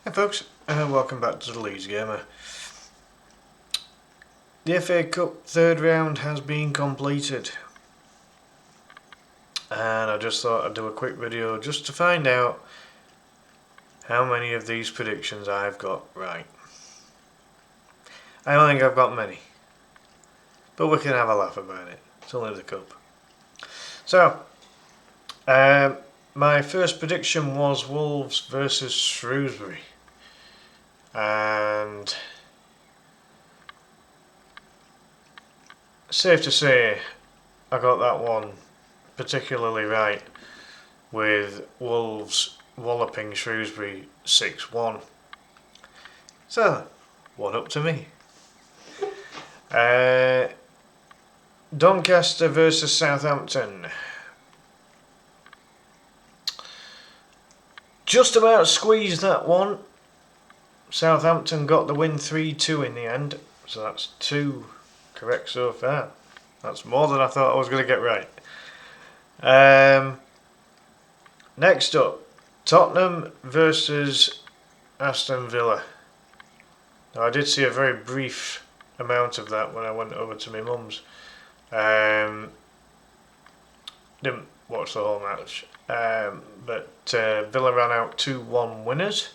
Hi folks, and welcome back to the Leeds Gamer. The FA Cup third round has been completed, and I just thought I'd do a quick video just to find out how many of these predictions I've got right. I don't think I've got many, but we can have a laugh about it. It's only the cup. So, my first prediction was Wolves versus Shrewsbury, and safe to say I got that one particularly right, with Wolves walloping Shrewsbury 6-1. So, one up to me. Doncaster versus Southampton. Just about squeezed that one. Southampton got the win 3-2 in the end, so that's 2 correct so far. That's more than I thought I was going to get right. Next up, Tottenham versus Aston Villa. Now, I did see a very brief amount of that when I went over to my mum's. Didn't watch the whole match, but Villa ran out 2-1 winners,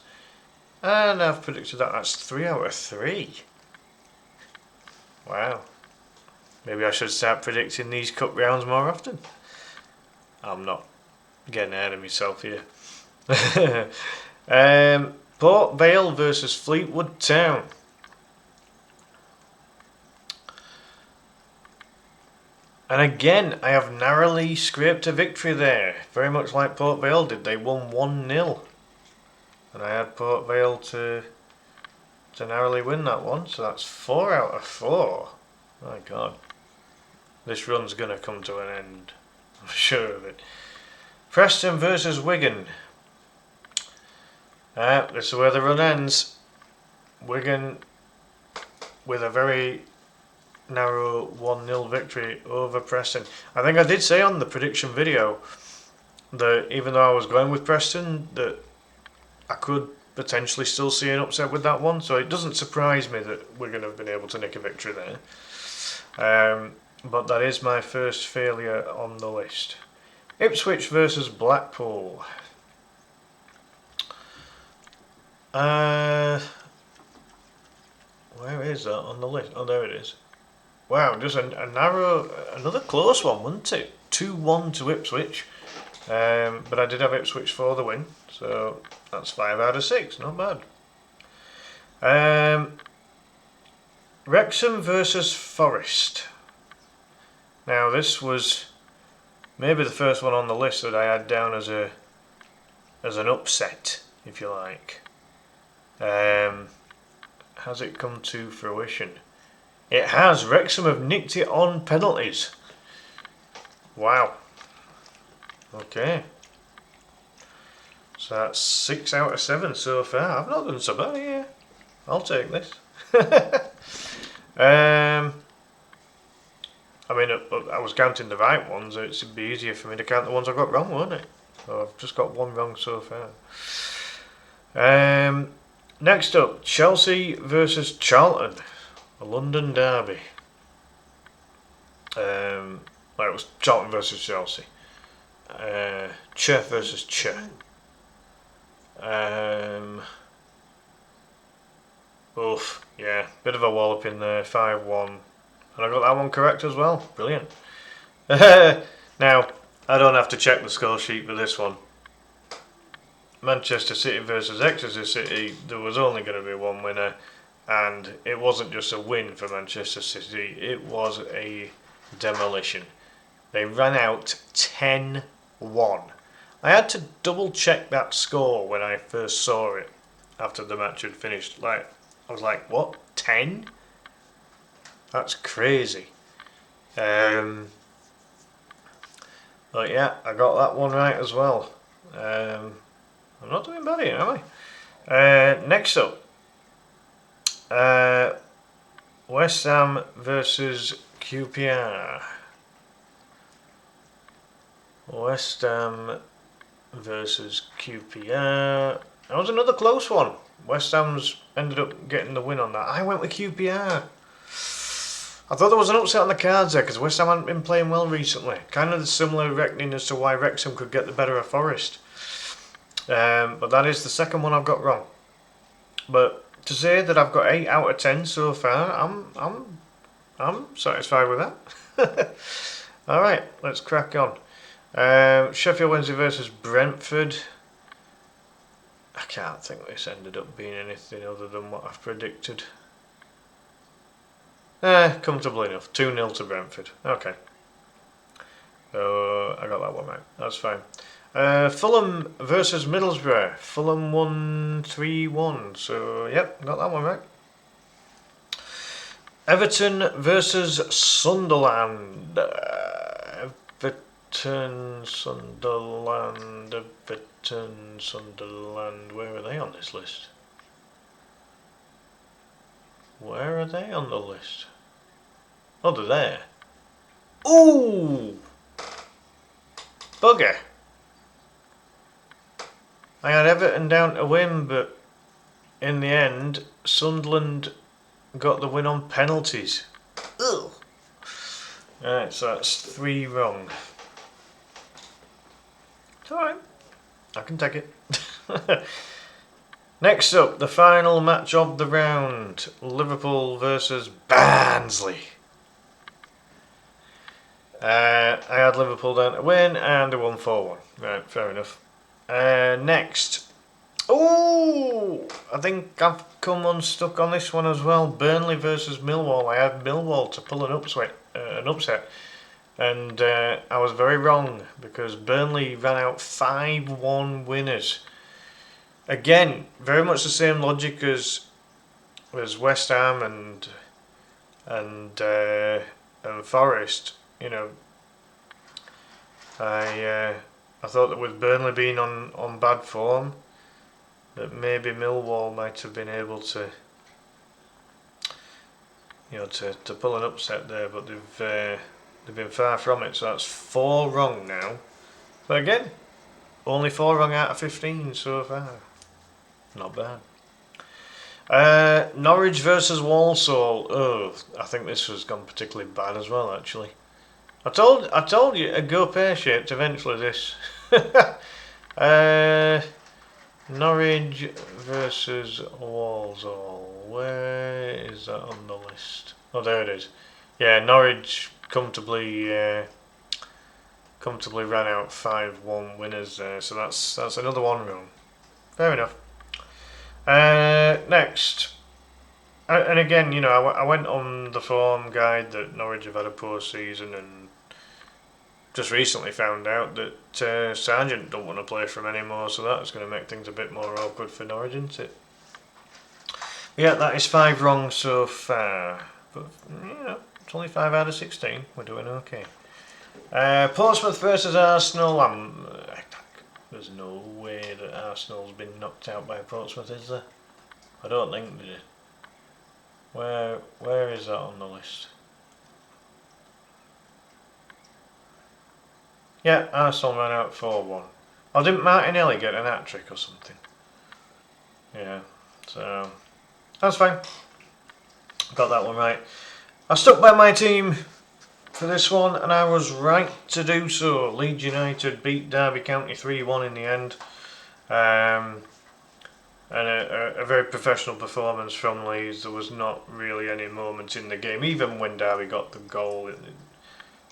and I've predicted that that's 3 out of 3. Wow. Maybe I should start predicting these cup rounds more often. I'm not getting ahead of myself here. Port Vale versus Fleetwood Town. And again, I have narrowly scraped a victory there. Very much like Port Vale did. They won 1-0. And I had Port Vale to narrowly win that one. So that's 4 out of 4. My God. This run's going to come to an end. I'm sure of it. Preston versus Wigan. This is where the run ends. Wigan with a very narrow 1-0 victory over Preston. I think I did say on the prediction video that even though I was going with Preston, that I could potentially still see an upset with that one. So it doesn't surprise me that Wigan have been able to nick a victory there. But that is my first failure on the list. Ipswich versus Blackpool. Where is that on the list? Oh, there it is. Wow, just a narrow, another close one, wasn't it? 2-1 to Ipswich. But I did have Ipswich for the win, so that's 5 out of 6, not bad. Wrexham versus Forest. Now, this was maybe the first one on the list that I had down as an upset, if you like. Has it come to fruition? It has. Wrexham have nicked it on penalties. Wow. Okay. So that's 6 out of 7 so far. I've not done so bad here. I'll take this. I mean, I was counting the right ones. It'd be easier for me to count the ones I got wrong, won't it? So I've just got one wrong so far. Next up, Chelsea versus Charlton. A London derby. It was Charlton versus Chelsea. Che versus Che. Oof, yeah, bit of a wallop in there, 5-1. And I got that one correct as well. Brilliant. Now, I don't have to check the score sheet for this one. Manchester City versus Exeter City, there was only going to be one winner. And it wasn't just a win for Manchester City, it was a demolition. They ran out 10-1. I had to double check that score when I first saw it after the match had finished. I was like, what? 10? That's crazy. But yeah, I got that one right as well. I'm not doing bad here, am I? Next up. West Ham versus QPR. West Ham versus QPR. That was another close one. West Ham's ended up getting the win on that. I went with QPR. I thought there was an upset on the cards there because West Ham hadn't been playing well recently. Kind of the similar reckoning as to why Wrexham could get the better of Forest. But that is the second one I've got wrong. But to say that I've got 8 out of 10 so far, I'm satisfied with that. All right, let's crack on. Sheffield Wednesday versus Brentford. I can't think this ended up being anything other than what I've predicted. Comfortably enough. 2-0 to Brentford. Okay. So I got that one right. That's fine. Fulham versus Middlesbrough. Fulham won 3-1. So, yep, got that one right. Everton versus Sunderland. Everton, Sunderland. Where are they on this list? Where are they on the list? Oh, they're there. Ooh! Bugger. I had Everton down to win, but in the end, Sunderland got the win on penalties. Ugh. Alright, so that's 3 wrong. It's alright. I can take it. Next up, the final match of the round. Liverpool versus Barnsley. I had Liverpool down to win and they won 4-1. Right, fair enough. Next. Oh, I think I've come unstuck on this one as well. Burnley versus Millwall. I had Millwall to pull an upset. And I was very wrong because Burnley ran out 5-1 winners. Again, very much the same logic as West Ham and Forest. You know, I thought that with Burnley being on bad form, that maybe Millwall might have been able to, to pull an upset there, but they've been far from it. So that's 4 wrong now. But again, only 4 wrong out of 15 so far. Not bad. Norwich versus Walsall. Oh, I think this has gone particularly bad as well, actually. I told you it'd go pear-shaped eventually, this. Norwich versus Walsall. Where is that on the list? Oh, there it is. Yeah, Norwich comfortably ran out 5-1 winners there, so that's another 1 wrong. Fair enough. Next, and again, I went on the form guide that Norwich have had a poor season, and just recently found out that Sargent don't want to play for him anymore, so that's going to make things a bit more awkward for Norwich, isn't it? Yeah, that is 5 wrong so far, but it's only 5 out of 16. We're doing okay. Portsmouth versus Arsenal. There's no way that Arsenal's been knocked out by Portsmouth, is there? I don't think they did. Where is that on the list? Yeah, Arsenal ran out 4-1. Oh, didn't Martinelli get an hat-trick or something? Yeah, so that's fine. Got that one right. I stuck by my team for this one, and I was right to do so. Leeds United beat Derby County 3-1 in the end. And a very professional performance from Leeds. There was not really any moment in the game, even when Derby got the goal.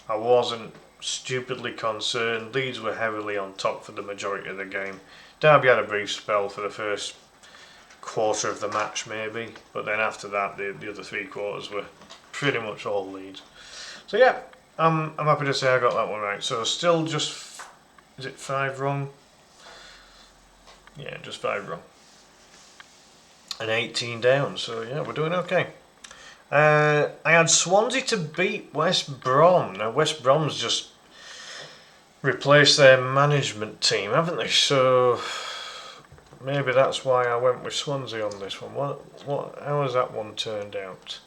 I wasn't stupidly concerned. Leeds were heavily on top for the majority of the game. Derby had a brief spell for the first quarter of the match maybe, but then after that the other 3 quarters were pretty much all Leeds. So yeah, I'm happy to say I got that one right. So still just, is it 5 wrong? Yeah, just 5 wrong. And 18 down, so yeah, we're doing okay. I had Swansea to beat West Brom. Now West Brom's just replaced their management team, haven't they? So maybe that's why I went with Swansea on this one. How has that one turned out?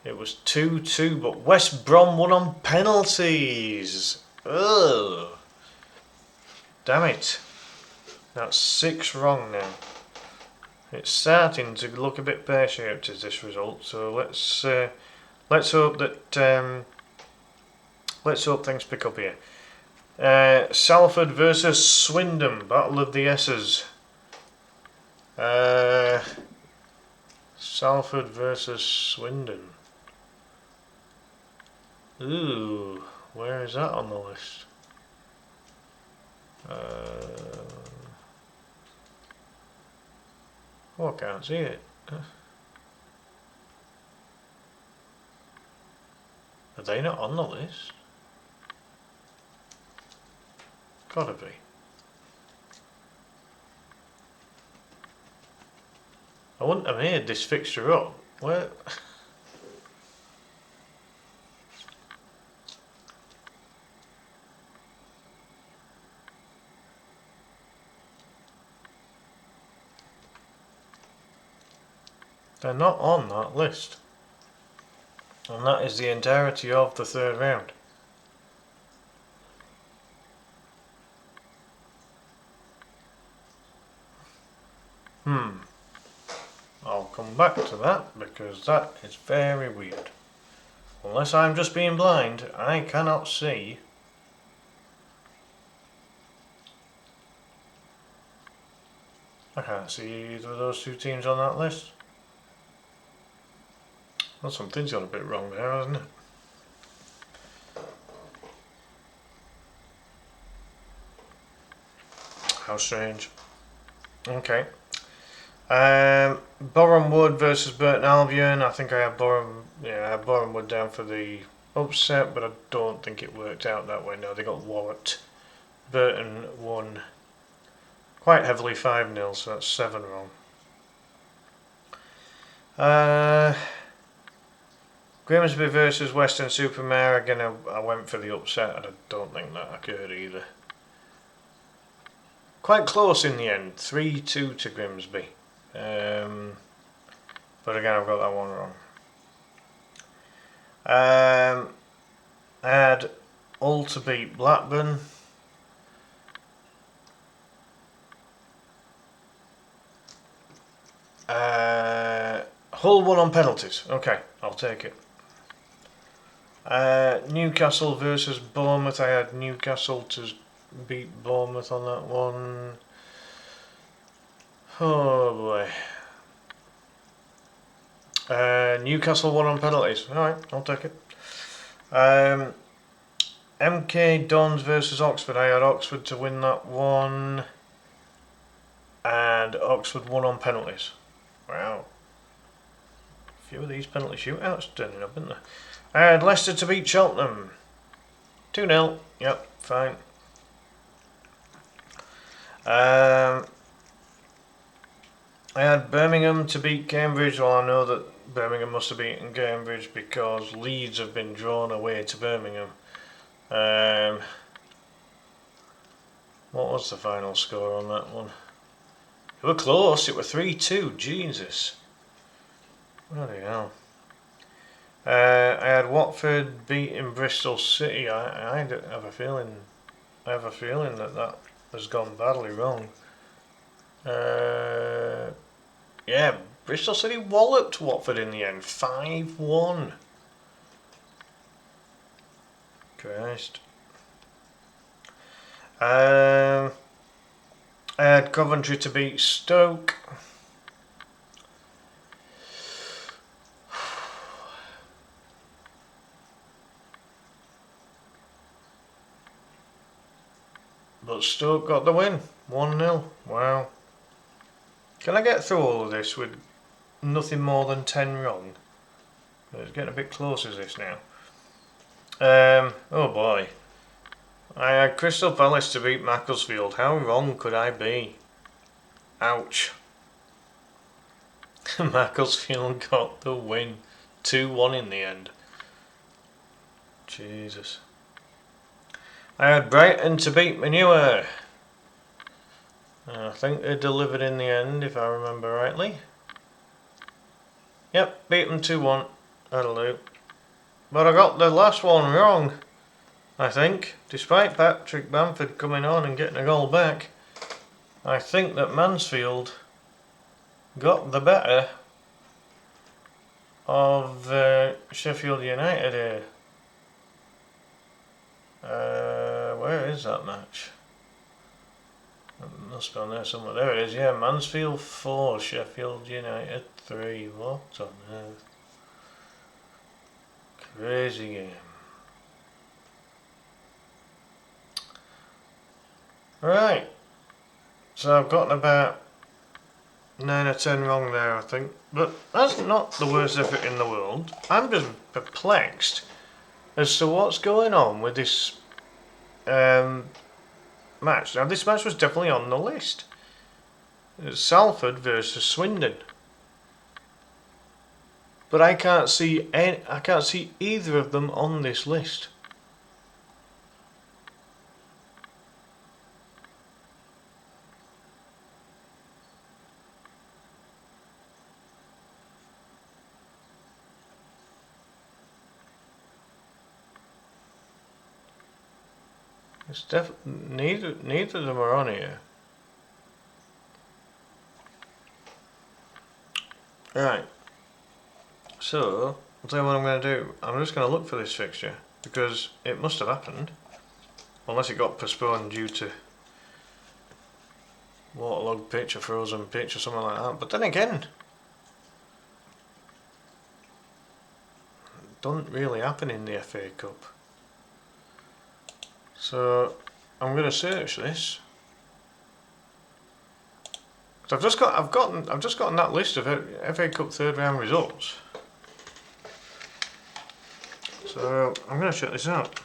It was 2-2, but West Brom won on penalties. Ugh. Damn it. That's 6 wrong now. It's starting to look a bit pear-shaped as this result, so let's hope that let's hope things pick up here. Salford versus Swindon, Battle of the S's. Salford versus Swindon. Ooh, where is that on the list? Oh, I can't see it. Are they not on the list? Gotta be. I wouldn't have made this fixture up. Where? They're not on that list. And that is the entirety of the third round. I'll come back to that because that is very weird. Unless I'm just being blind, I cannot see. I can't see either of those two teams on that list. Well, something's gone a bit wrong there, hasn't it? How strange. Okay. Boreham Wood versus Burton Albion. I think I had Boreham Wood down for the upset, but I don't think it worked out that way. No, they got walloped. Burton won quite heavily 5-0, so that's 7 wrong. Grimsby versus Weston-super-Mare. Again, I went for the upset, and I don't think that occurred either. Quite close in the end, 3-2 to Grimsby. But again, I've got that one wrong. I had Hull to beat Blackburn. Hull won on penalties. Okay, I'll take it. Newcastle versus Bournemouth. I had Newcastle to beat Bournemouth on that one. Oh boy. Newcastle won on penalties. Alright, I'll take it. MK Dons versus Oxford. I had Oxford to win that one. And Oxford won on penalties. Wow. A few of these penalty shootouts turning up, isn't there? I had Leicester to beat Cheltenham. 2-0. Yep, fine. I had Birmingham to beat Cambridge. Well, I know that Birmingham must have beaten Cambridge because Leeds have been drawn away to Birmingham. What was the final score on that one? It were close. It were 3-2. Jesus. Bloody hell. I had Watford beating Bristol City. I have a feeling. I have a feeling that has gone badly wrong. Yeah, Bristol City walloped Watford in the end, 5-1. Christ. I had Coventry to beat Stoke. But Stoke got the win, 1-0. Wow. Can I get through all of this with nothing more than 10 wrong? It's getting a bit close as this now. Oh boy. I had Crystal Palace to beat Macclesfield. How wrong could I be? Ouch. Macclesfield got the win. 2-1 in the end. Jesus. I had Brighton to beat Manure. I think they delivered in the end, if I remember rightly. Yep, beat them 2-1. That'll do. But I got the last one wrong, I think, despite Patrick Bamford coming on and getting a goal back. I think that Mansfield got the better of Sheffield United here. Where is that match? It must be on there somewhere. There it is, yeah. Mansfield 4, Sheffield United 3. What on earth? Crazy game. Right. So I've gotten about 9 or 10 wrong there, I think. But that's not the worst effort in the world. I'm just perplexed as to what's going on with this match. Now, this match was definitely on the list. It's Salford versus Swindon. But I can't see either of them on this list. It's neither of them are on here. Right. So I'll tell you what I'm going to do. I'm just going to look for this fixture because it must have happened, unless it got postponed due to waterlogged pitch or frozen pitch or something like that. But then again, it doesn't really happen in the FA Cup. So I'm going to search this. So I've just gotten that list of FA Cup third round results. So I'm going to check this out.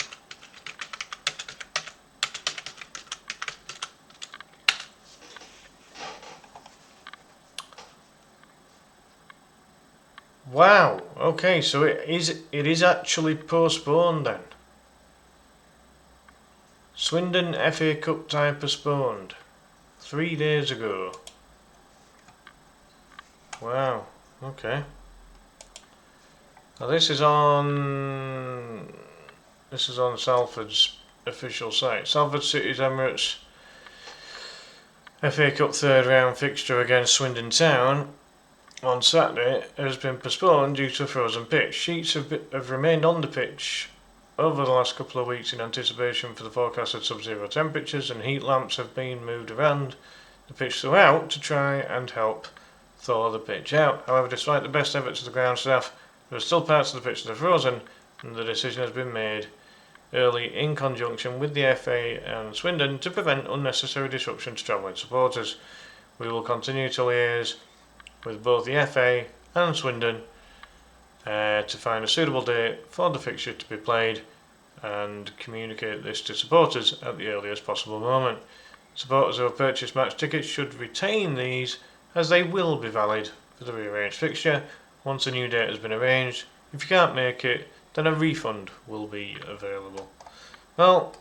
Wow. Okay, so it is actually postponed then. Swindon FA Cup tie postponed 3 days ago. Wow. Okay. Now this is on Salford's official site. Salford City's Emirates FA Cup third round fixture against Swindon Town on Saturday has been postponed due to a frozen pitch. Sheets have remained on the pitch over the last couple of weeks in anticipation for the forecasted sub-zero temperatures, and heat lamps have been moved around the pitch throughout to try and help thaw the pitch out. However, despite the best efforts of the ground staff, there are still parts of the pitch that are frozen, and the decision has been made early in conjunction with the FA and Swindon to prevent unnecessary disruption to travelling supporters. We will continue to liaise with both the FA and Swindon to find a suitable date for the fixture to be played and communicate this to supporters at the earliest possible moment. Supporters who have purchased match tickets should retain these, as they will be valid for the rearranged fixture once a new date has been arranged. If you can't make it, then a refund will be available. Well,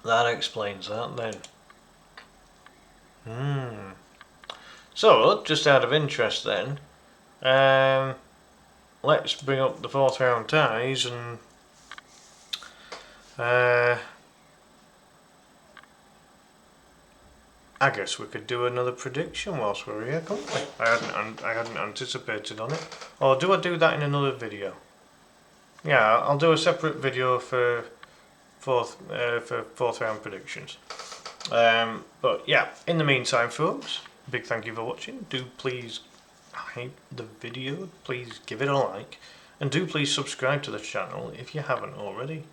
that explains that then. So, just out of interest then, let's bring up the fourth round ties and I guess we could do another prediction whilst we're here, couldn't we? I hadn't anticipated on it. Or do I do that in another video? Yeah, I'll do a separate video for fourth round predictions. But yeah, in the meantime, folks, big thank you for watching. Do please like the video, please give it a like, and do please subscribe to the channel if you haven't already.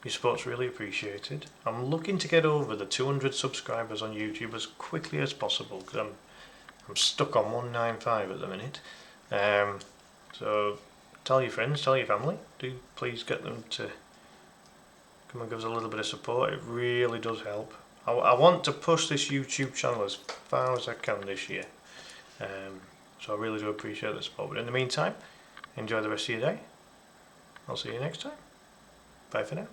Your support's really appreciated. I'm looking to get over the 200 subscribers on YouTube as quickly as possible because I'm stuck on 195 at the minute. So tell your friends, tell your family. Do please get them to come and give us a little bit of support. It really does help. I want to push this YouTube channel as far as I can this year. So I really do appreciate the support. But in the meantime, enjoy the rest of your day. I'll see you next time. Bye for now.